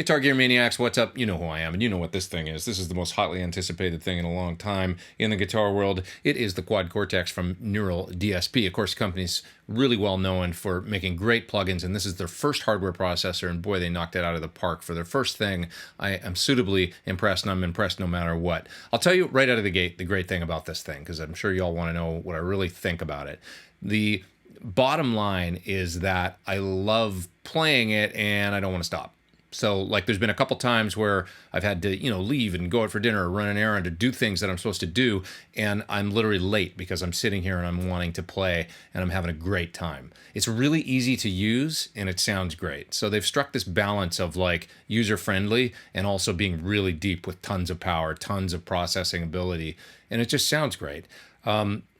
Guitar Gear Maniacs, what's up? You know who I am, and you know what this thing is. This is the most hotly anticipated thing in a long time in the guitar world. It is the Quad Cortex from Neural DSP. Of course, the company's really well known for making great plugins, and this is their first hardware processor, and boy, they knocked it out of the park for their first thing. I am suitably impressed, and I'm impressed no matter what. I'll tell you right out of the gate the great thing about this thing, because I'm sure you all want to know what I really think about it. The bottom line is that I love playing it, and I don't want to stop. So, like, there's been a couple times where I've had to, leave and go out for dinner or run an errand or do things that I'm supposed to do, and I'm literally late because I'm sitting here and I'm wanting to play and I'm having a great time. It's really easy to use and it sounds great. So they've struck this balance of, like, user-friendly and also being really deep with tons of power, tons of processing ability, and it just sounds great.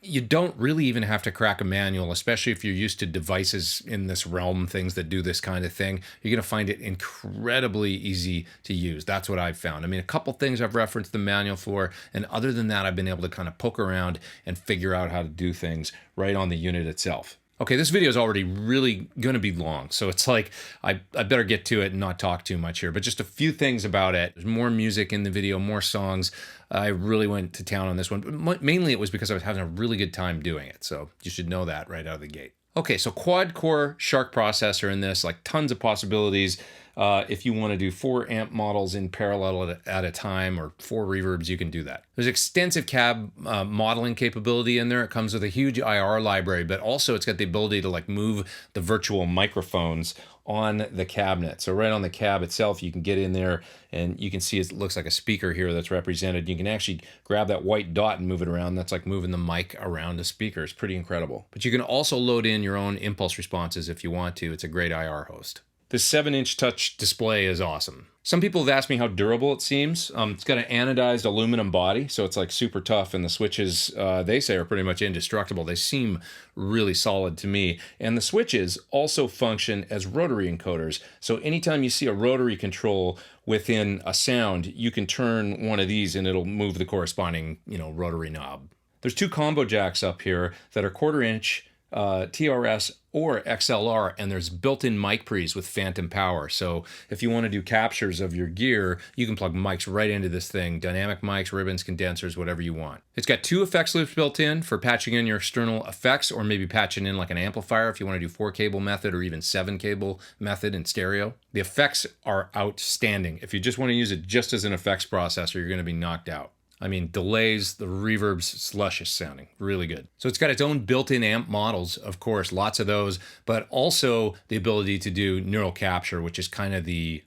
You don't really even have to crack a manual, especially if you're used to devices in this realm, things that do this kind of thing. You're going to find it incredibly easy to use. That's what I've found. I mean, a couple things I've referenced the manual for, and other than that, I've been able to kind of poke around and figure out how to do things right on the unit itself. Okay, this video is already really going to be long, so it's like I better get to it and not talk too much here, but just a few things about it. There's more music in the video, more songs. I really went to town on this one, but mainly it was because I was having a really good time doing it, so you should know that right out of the gate. Okay, so quad-core Shark processor in this, like tons of possibilities. If you want to do 4 amp models in parallel at a time or 4 reverbs, you can do that. There's extensive cab modeling capability in there. It comes with a huge IR library, but also it's got the ability to like move the virtual microphones on the cabinet. So right on the cab itself, you can get in there and you can see it looks like a speaker here that's represented. You can actually grab that white dot and move it around. That's like moving the mic around a speaker. It's pretty incredible. But you can also load in your own impulse responses if you want to. It's a great IR host. This 7-inch touch display is awesome. Some people have asked me how durable it seems. It's got an anodized aluminum body, so it's like super tough, and the switches, they say, are pretty much indestructible. They seem really solid to me. And the switches also function as rotary encoders. So anytime you see a rotary control within a sound, you can turn one of these and it'll move the corresponding, rotary knob. There's 2 combo jacks up here that are 1/4-inch TRS or XLR, and there's built-in mic pre's with phantom power. So if you want to do captures of your gear, you can plug mics right into this thing. Dynamic mics, ribbons, condensers, whatever you want. It's got 2 effects loops built in for patching in your external effects, or maybe patching in like an amplifier if you want to do 4-cable method or even 7-cable method in stereo. The effects are outstanding. If you just want to use it just as an effects processor, you're going to be knocked out. I mean, delays, the reverb's luscious sounding, really good. So it's got its own built-in amp models, of course, lots of those, but also the ability to do neural capture, which is kind of the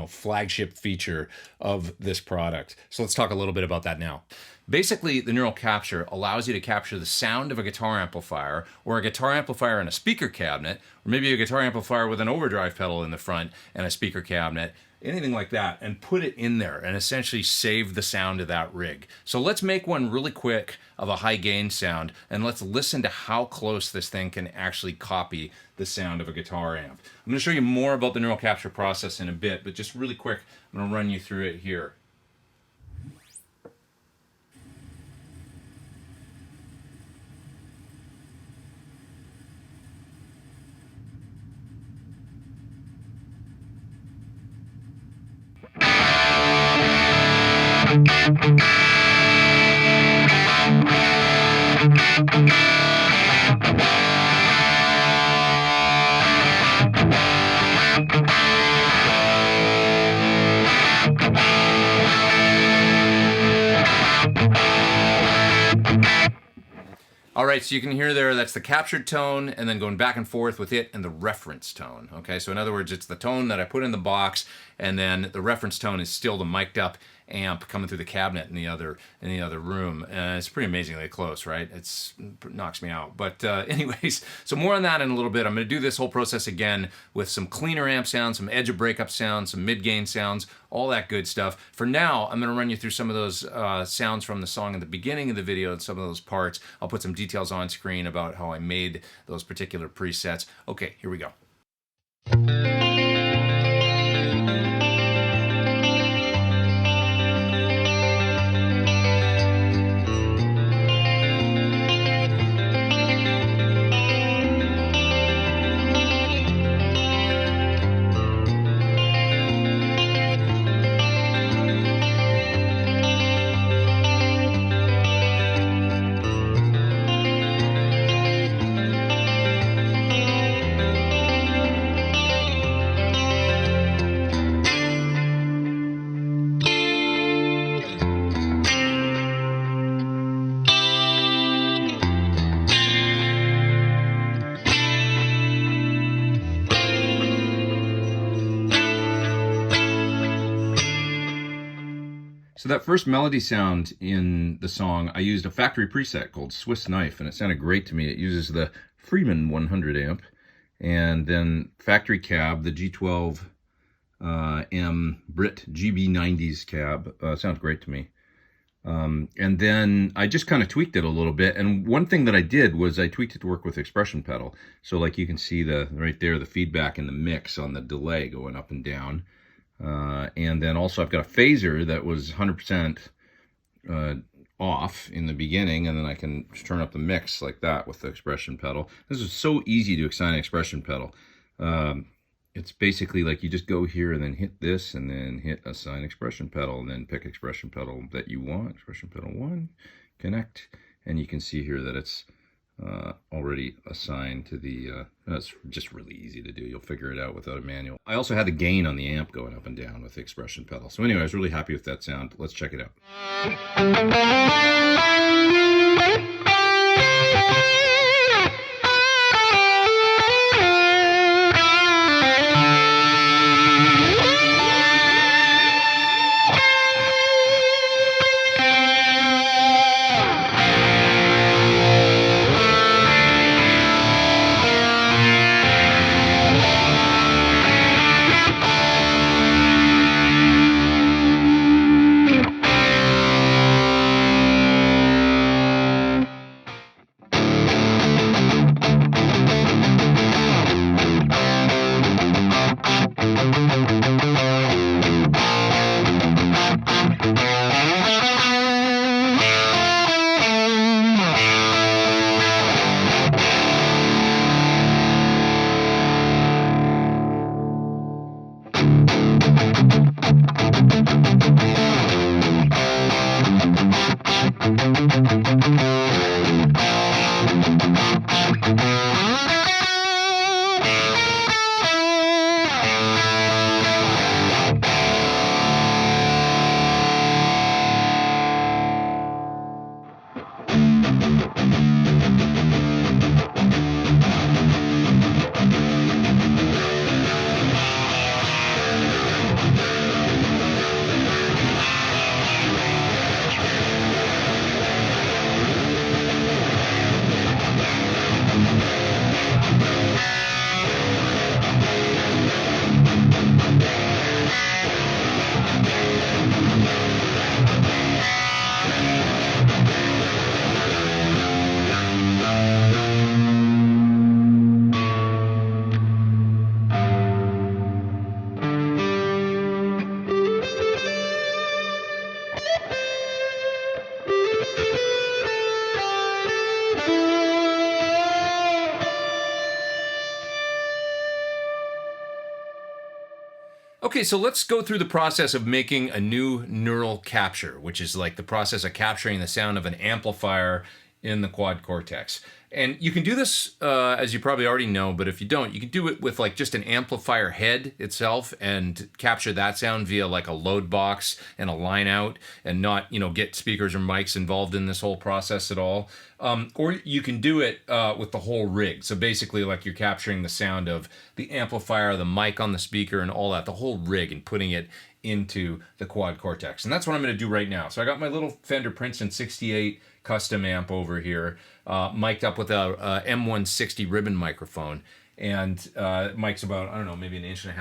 flagship feature of this product. So let's talk a little bit about that now. Basically, the neural capture allows you to capture the sound of a guitar amplifier or a guitar amplifier in a speaker cabinet, or maybe a guitar amplifier with an overdrive pedal in the front and a speaker cabinet, anything like that, and put it in there and essentially save the sound of that rig. So let's make one really quick of a high gain sound, and let's listen to how close this thing can actually copy the sound of a guitar amp. I'm going to show you more about the neural capture process in a bit, but just really quick, I'm going to run you through it here. All right, so you can hear there, that's the captured tone, and then going back and forth with it and the reference tone. Okay, so in other words, it's the tone that I put in the box, and then the reference tone is still the mic'd up amp coming through the cabinet in the other room. It's pretty amazingly close, right? It knocks me out. But anyways, so more on that in a little bit. I'm going to do this whole process again with some cleaner amp sounds, some edge of breakup sounds, some mid-gain sounds, all that good stuff. For now, I'm going to run you through some of those sounds from the song at the beginning of the video and some of those parts. I'll put some details on screen about how I made those particular presets. Okay, here we go. So that first melody sound in the song, I used a factory preset called Swiss Knife, and it sounded great to me. It uses the Freeman 100 amp, and then factory cab, the G12 M Brit GB90s cab. Sounds great to me. And then I just kind of tweaked it a little bit. And one thing that I did was I tweaked it to work with expression pedal. So like you can see right there, the feedback in the mix on the delay going up and down. And then also I've got a phaser that was 100% off in the beginning, and then I can turn up the mix like that with the expression pedal. This is so easy to assign an expression pedal. It's basically like you just go here and then hit this and then hit assign expression pedal and then pick expression pedal that you want. Expression pedal 1, connect, and you can see here that it's already assigned to the, that's just really easy to do. You'll figure it out without a manual. I also had the gain on the amp going up and down with the expression pedal. So anyway, I was really happy with that sound. Let's check it out. Okay, so let's go through the process of making a new neural capture, which is like the process of capturing the sound of an amplifier in the quad cortex. And you can do this, as you probably already know, but if you don't, you can do it with like just an amplifier head itself and capture that sound via like a load box and a line out and not, get speakers or mics involved in this whole process at all. Or you can do it with the whole rig. So basically like you're capturing the sound of the amplifier, the mic on the speaker and all that, the whole rig, and putting it into the quad cortex. And that's what I'm going to do right now. So I got my little Fender Princeton 68 custom amp over here, mic'd up with a M160 ribbon microphone, and mic's about, I don't know, maybe 1.5 inches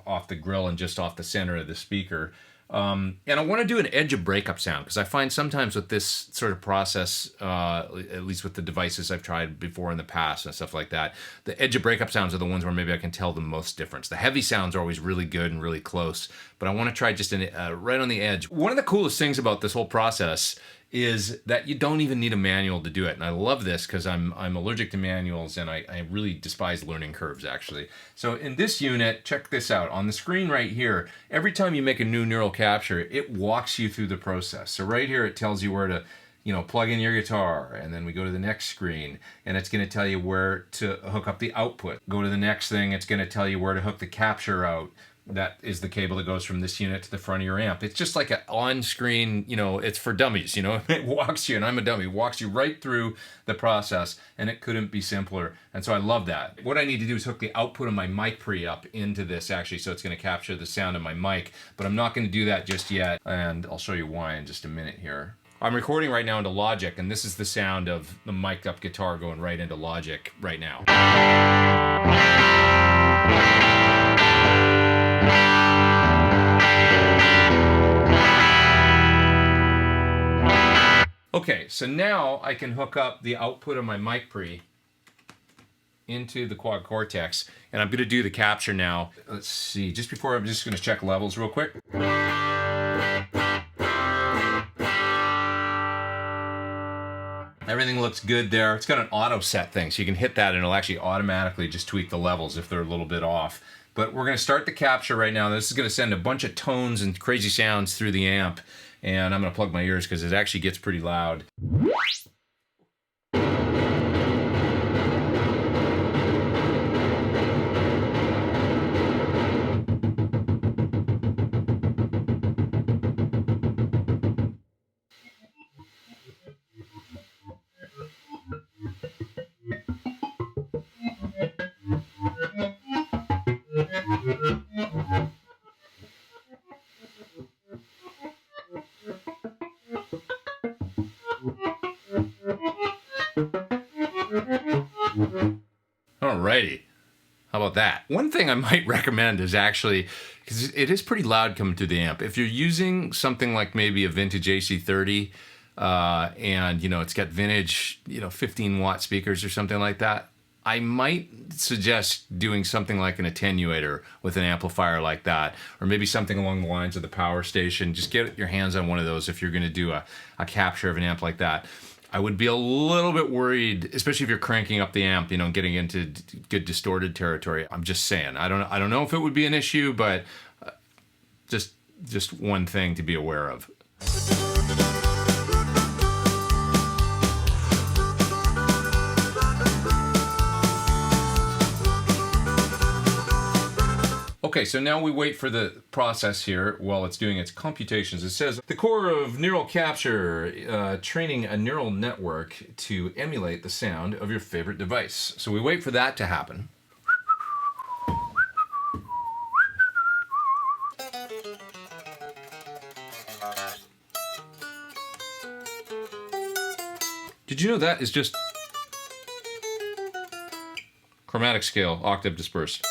off the grill and just off the center of the speaker. And I want to do an edge of breakup sound, because I find sometimes with this sort of process, at least with the devices I've tried before in the past and stuff like that, the edge of breakup sounds are the ones where maybe I can tell the most difference. The heavy sounds are always really good and really close, but I want to try just right on the edge. One of the coolest things about this whole process is that you don't even need a manual to do it. And I love this because I'm allergic to manuals, and I really despise learning curves, actually. So in this unit, check this out. On the screen right here, every time you make a new neural capture, it walks you through the process. So right here, it tells you where to plug in your guitar, and then we go to the next screen, and it's going to tell you where to hook up the output. Go to the next thing, it's going to tell you where to hook the capture out. that is the cable that goes from this unit to the front of your amp. It's just like an on-screen, you know, it's for dummies, you know. It walks you, and I'm a dummy, walks you right through the process, and it couldn't be simpler. And so I love that. What I need to do is hook the output of my mic pre-up into this, actually, so it's going to capture the sound of my mic, but I'm not going to do that just yet, and I'll show you why in just a minute here. I'm recording right now into Logic, and this is the sound of the mic'd up guitar going right into Logic right now. Okay, so now I can hook up the output of my mic pre into the Quad Cortex, and I'm going to do the capture now. Let's see, just before, I'm just going to check levels real quick. Everything looks good there. It's got an auto set thing, so you can hit that and it'll actually automatically just tweak the levels if they're a little bit off. But we're going to start the capture right now. This is going to send a bunch of tones and crazy sounds through the amp, and I'm going to plug my ears because it actually gets pretty loud. Alrighty, how about that? One thing I might recommend is actually, because it is pretty loud coming through the amp, if you're using something like maybe a vintage AC30 and you know it's got vintage 15 watt speakers or something like that, I might suggest doing something like an attenuator with an amplifier like that, or maybe something along the lines of the Power Station. Just get your hands on one of those if you're going to do a capture of an amp like that. I would be a little bit worried, especially if you're cranking up the amp, you know, getting into good distorted territory. I'm just saying. I don't know if it would be an issue, but just one thing to be aware of. Okay, so now we wait for the process here while it's doing its computations. It says, the core of neural capture, training a neural network to emulate the sound of your favorite device. So we wait for that to happen. Did you know that is just chromatic scale, octave dispersed?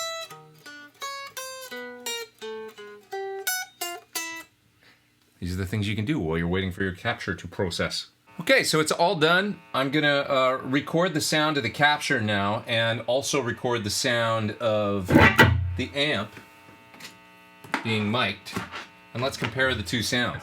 These are the things you can do while you're waiting for your capture to process. Okay, so it's all done. I'm gonna record the sound of the capture now and also record the sound of the amp being mic'd. And let's compare the two sounds.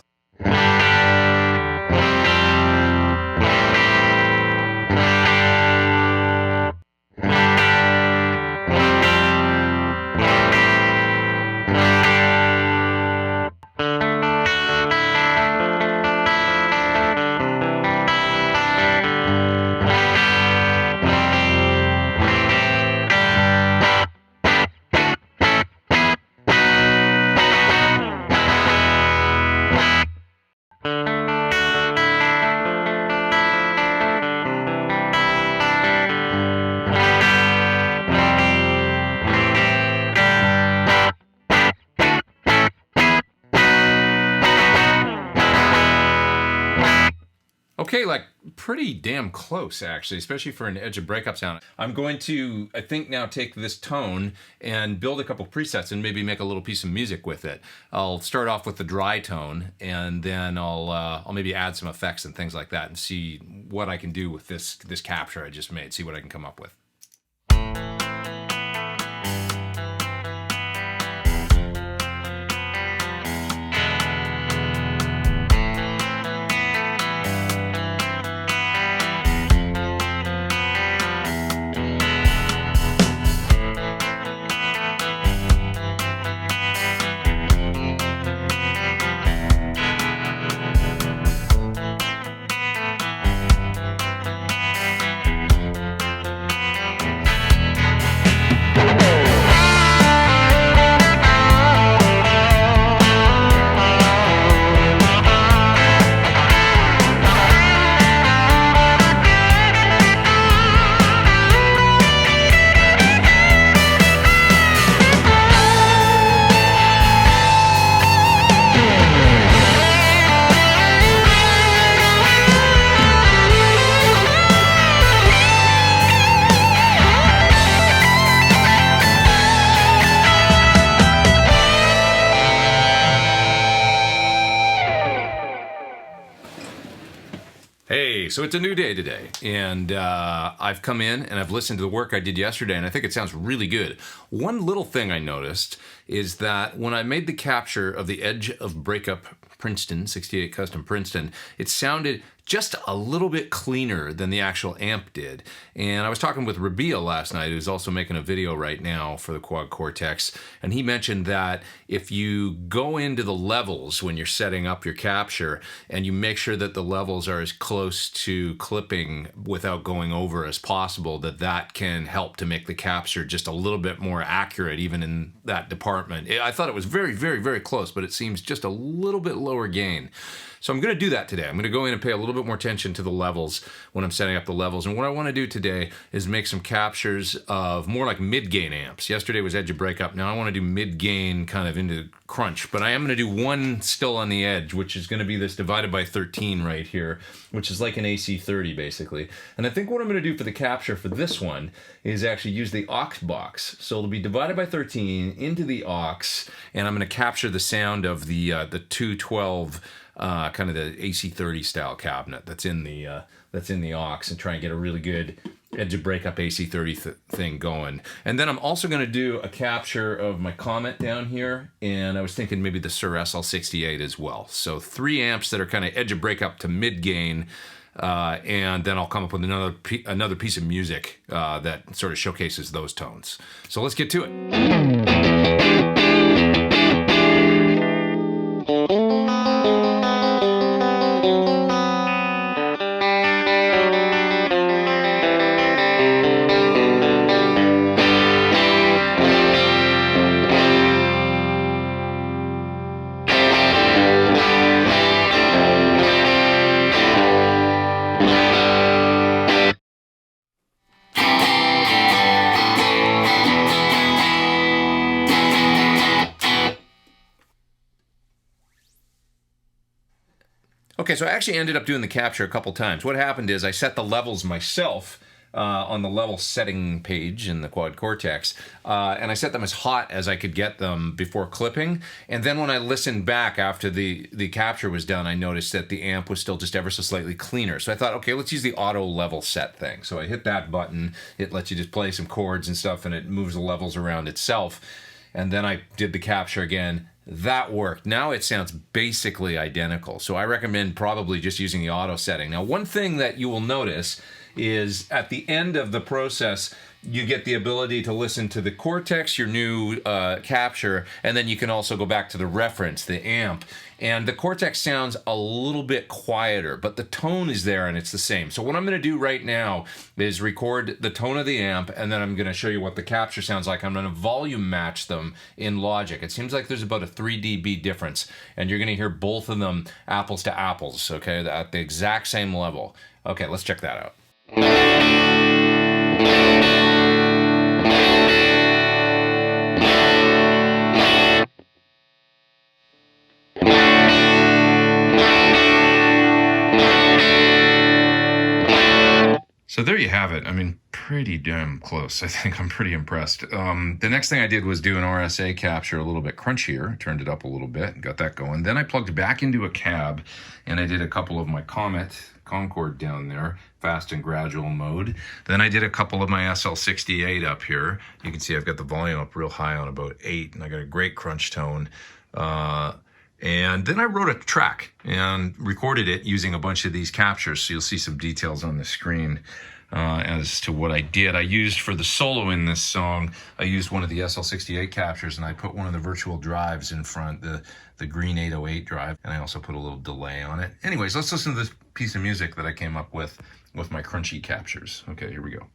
Okay, like pretty damn close actually, especially for an edge of breakup sound. I'm going to, I think now, take this tone and build a couple presets and maybe make a little piece of music with it. I'll start off with the dry tone, and then I'll maybe add some effects and things like that and see what I can do with this capture I just made, see what I can come up with. Hey, so it's a new day today, and I've come in and I've listened to the work I did yesterday, and I think it sounds really good. One little thing I noticed is that when I made the capture of the Edge of Breakup Princeton, 68 Custom Princeton, it sounded just a little bit cleaner than the actual amp did. And I was talking with Rabia last night, who's also making a video right now for the Quad Cortex, and he mentioned that if you go into the levels when you're setting up your capture and you make sure that the levels are as close to clipping without going over as possible, that can help to make the capture just a little bit more accurate even in that department. I thought it was very, very, very close, but it seems just a little bit lower gain. So I'm going to do that today. I'm going to go in and pay a little bit more attention to the levels when I'm setting up the levels. And what I want to do today is make some captures of more like mid-gain amps. Yesterday was Edge of Breakup. Now I want to do mid-gain kind of into crunch. But I am going to do one still on the edge, which is going to be this divided by 13 right here, which is like an AC30 basically. And I think what I'm going to do for the capture for this one is actually use the aux box. So it'll be divided by 13 into the aux, and I'm going to capture the sound of the 212 kind of the AC30 style cabinet that's in the aux, and try and get a really good Edge of Breakup AC30 thing going. And then I'm also going to do a capture of my Comet down here, and I was thinking maybe the SUHR SL68 as well. So 3 amps that are kind of Edge of Breakup to mid gain. And then I'll come up with another piece of music that sort of showcases those tones. So let's get to it. Okay, so I actually ended up doing the capture a couple times. What happened is I set the levels myself on the level setting page in the Quad Cortex, and I set them as hot as I could get them before clipping. And then when I listened back after the capture was done, I noticed that the amp was still just ever so slightly cleaner. So I thought, okay, let's use the auto level set thing. So I hit that button. It lets you just play some chords and stuff, and it moves the levels around itself. And then I did the capture again. That worked. Now it sounds basically identical. So I recommend probably just using the auto setting. Now, one thing that you will notice is at the end of the process, you get the ability to listen to the Cortex, your new capture, and then you can also go back to the reference, the amp. And the Cortex sounds a little bit quieter, but the tone is there and it's the same. So what I'm going to do right now is record the tone of the amp, and then I'm going to show you what the capture sounds like. I'm going to volume match them in Logic. It seems like there's about a 3 dB difference, and you're going to hear both of them apples to apples, okay, at the exact same level. Okay, let's check that out. So there you have it. I mean, pretty damn close. I think I'm pretty impressed. The next thing I did was do an RSA capture a little bit crunchier. Turned it up a little bit and got that going. Then I plugged back into a cab, and I did a couple of my Comet Concord down there, fast and gradual mode. Then I did a couple of my SL68 up here. You can see I've got the volume up real high on about 8, and I got a great crunch tone. And then I wrote a track and recorded it using a bunch of these captures. So you'll see some details on the screen as to what I did. I used for the solo in this song, I used one of the SL68 captures, and I put one of the virtual drives in front, the green 808 drive, and I also put a little delay on it. Anyways, let's listen to this piece of music that I came up with my crunchy captures. Okay, here we go.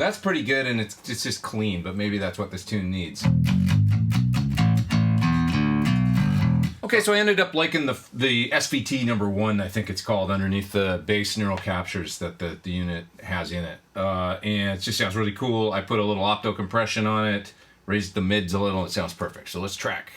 that's pretty good, and it's just clean, but maybe that's what this tune needs. Okay, so I ended up liking the SVT number 1, I think it's called, underneath the bass neural captures that the unit has in it. And it just sounds really cool. I put a little opto compression on it, raised the mids a little, and it sounds perfect. So let's track.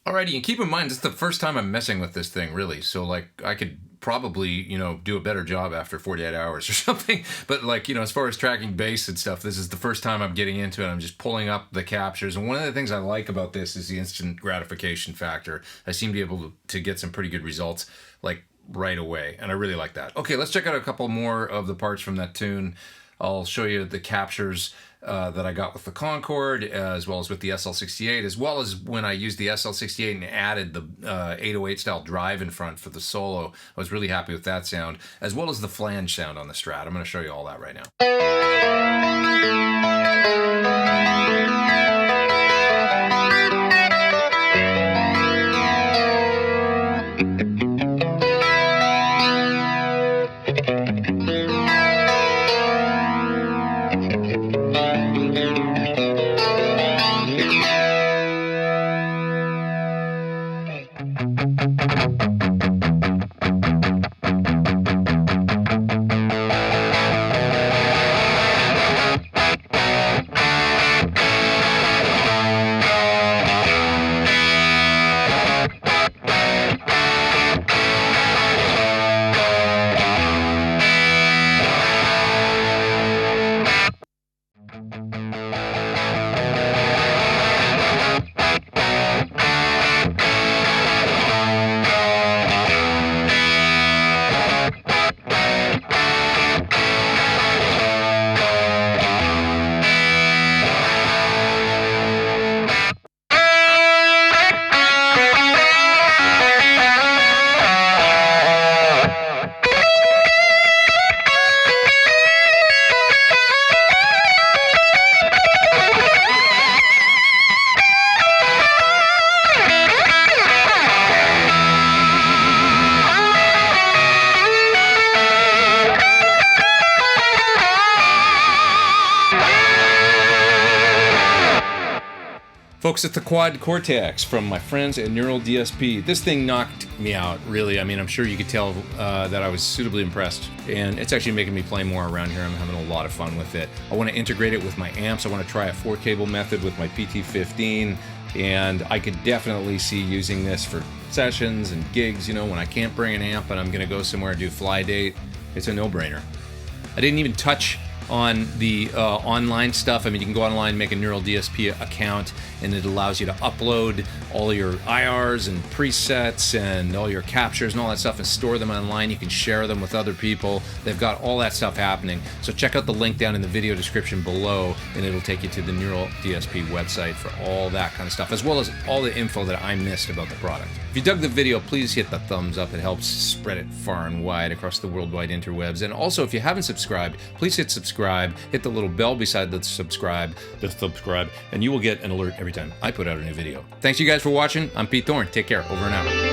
Alrighty, and keep in mind, this is the first time I'm messing with this thing, really. So, like, I could probably, you know, do a better job after 48 hours or something. But, like, you know, as far as tracking bass and stuff, this is the first time I'm getting into it. I'm just pulling up the captures. And one of the things I like about this is the instant gratification factor. I seem to be able to get some pretty good results, like, right away. And I really like that. Okay, let's check out a couple more of the parts from that tune. I'll show you the captures that I got with the Concorde, as well as with the SL68, as well as when I used the SL68 and added the 808 style drive in front for the solo. I was really happy with that sound, as well as the flange sound on the Strat. I'm going to show you all that right now. Folks, it's the Quad Cortex from my friends at Neural DSP. This thing knocked me out, really. I mean, I'm sure you could tell that I was suitably impressed, and it's actually making me play more around here. I'm having a lot of fun with it. I want to integrate it with my amps. I want to try a 4-cable method with my PT15, and I could definitely see using this for sessions and gigs, you know, when I can't bring an amp and I'm going to go somewhere and do fly date. It's a no-brainer. I didn't even touch on the online stuff. I mean, you can go online, make a Neural DSP account, and it allows you to upload all your IRs and presets and all your captures and all that stuff and store them online. You can share them with other people. They've got all that stuff happening. So check out the link down in the video description below, and it'll take you to the Neural DSP website for all that kind of stuff, as well as all the info that I missed about the product. If you dug the video, please hit the thumbs up. It helps spread it far and wide across the worldwide interwebs. And also, if you haven't subscribed, please hit subscribe. Hit the little bell beside the subscribe, and you will get an alert every time I put out a new video. Thanks you guys for watching. I'm Pete Thorn. Take care. Over and out.